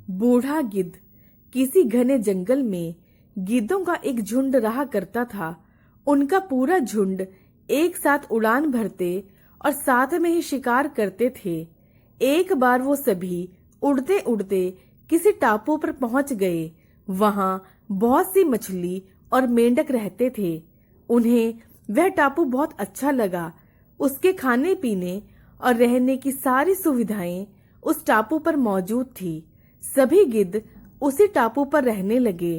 बूढ़ा गिद्ध। किसी घने जंगल में गिद्धों का एक झुंड रहा करता था। उनका पूरा झुंड एक साथ उड़ान भरते और साथ में ही शिकार करते थे। एक बार वो सभी उड़ते उड़ते किसी टापू पर पहुंच गए। वहां बहुत सी मछली और मेंढक रहते थे। उन्हें वह टापू बहुत अच्छा लगा। उसके खाने पीने और रहने की सारी सुविधाएं उस टापू पर मौजूद थी। सभी गिद्ध उसी टापू पर रहने लगे।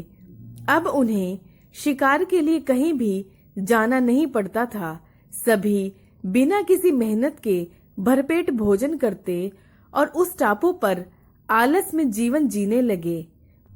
अब उन्हें शिकार के लिए कहीं भी जाना नहीं पड़ता था। सभी बिना किसी मेहनत के भरपेट भोजन करते और उस टापू पर आलस में जीवन जीने लगे।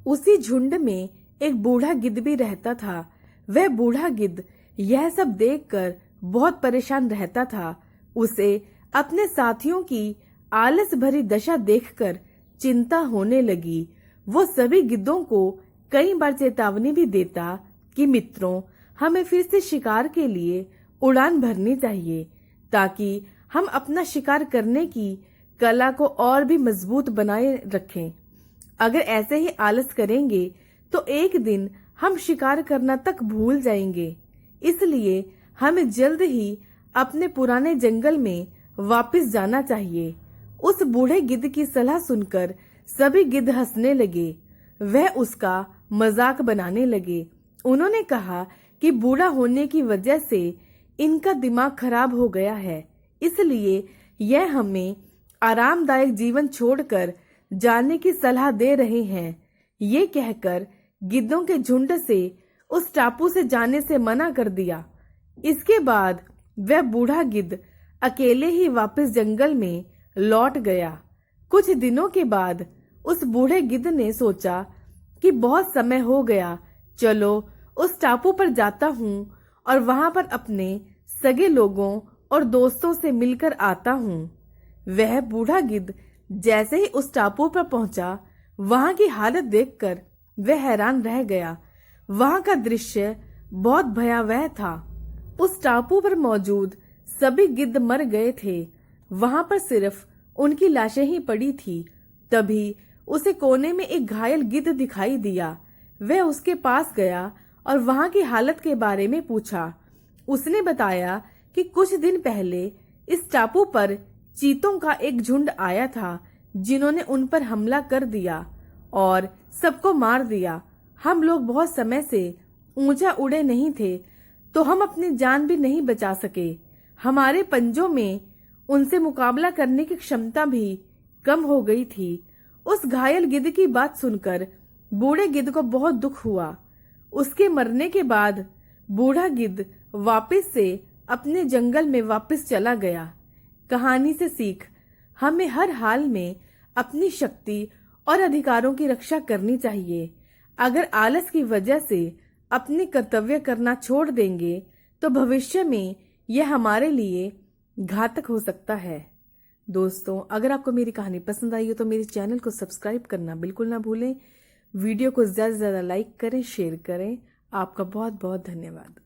उसी झुंड में एक बूढ़ा गिद्ध भी रहता था। वह बूढ़ा गिद्ध यह सब देखकर बहुत परेशान रहता था। उसे अपने साथियों की आलस भरी दशा देखकर चिंता होने लगी। वो सभी गिद्धों को कई बार चेतावनी भी देता कि मित्रों, हमें फिर से शिकार के लिए उड़ान भरनी चाहिए ताकि हम अपना शिकार करने की कला को और भी मजबूत बनाए रखें। अगर ऐसे ही आलस करेंगे तो एक दिन हम शिकार करना तक भूल जाएंगे। इसलिए हमें जल्द ही अपने पुराने जंगल में वापस जाना चाहिए। उस बूढ़े गिद्ध की सलाह सुनकर सभी गिद्ध हंसने लगे। वह उसका मजाक बनाने लगे। उन्होंने कहा कि बूढ़ा होने की वजह से इनका दिमाग खराब हो गया है, इसलिए यह हमें आरामदायक जीवन छोड़कर जाने की सलाह दे रहे हैं। ये कहकर गिद्धों के झुंड से उस टापू से जाने से मना कर दिया। इसके बाद वह बूढ़ा गिद्ध अकेले ही वापस जंगल में लौट गया। कुछ दिनों के बाद उस बूढ़े गिद्ध ने सोचा कि बहुत समय हो गया, चलो उस टापू पर जाता हूँ और वहां पर अपने सगे लोगों और दोस्तों से मिलकर आता हूँ। वह बूढ़ा गिद्ध जैसे ही उस टापू पर पहुंचा, वहां की हालत देखकर वह हैरान रह गया। वहां का दृश्य बहुत भयावह था। उस टापू पर मौजूद सभी गिद्ध मर गए थे। वहां पर सिर्फ उनकी लाशें ही पड़ी थी। तभी उसे कोने में एक घायल गिद्ध दिखाई दिया। वह उसके पास गया और वहां की हालत के बारे में पूछा। उसने बताया कि कुछ दिन पहले इस टापू पर चीतों का एक झुंड आया था, जिन्होंने उन पर हमला कर दिया और सबको मार दिया। हम लोग बहुत समय से ऊंचा उड़े नहीं थे, तो हम अपनी जान भी नहीं बचा सके। हमारे पंजों में उनसे मुकाबला करने की क्षमता भी कम हो गई थी। उस घायल गिद्ध की बात सुनकर बूढ़े गिद्ध को बहुत दुख हुआ। उसके मरने के बाद बूढ़ा गिद्ध वापस से अपने जंगल में वापस चला गया। कहानी से सीख, हमें हर हाल में अपनी शक्ति और अधिकारों की रक्षा करनी चाहिए। अगर आलस की वजह से अपने कर्तव्य करना छोड़ देंगे तो भविष्य में यह हमारे लिए घातक हो सकता है। दोस्तों, अगर आपको मेरी कहानी पसंद आई हो तो मेरे चैनल को सब्सक्राइब करना बिल्कुल ना भूलें। वीडियो को ज्यादा से ज्यादा लाइक करें, शेयर करें। आपका बहुत बहुत धन्यवाद।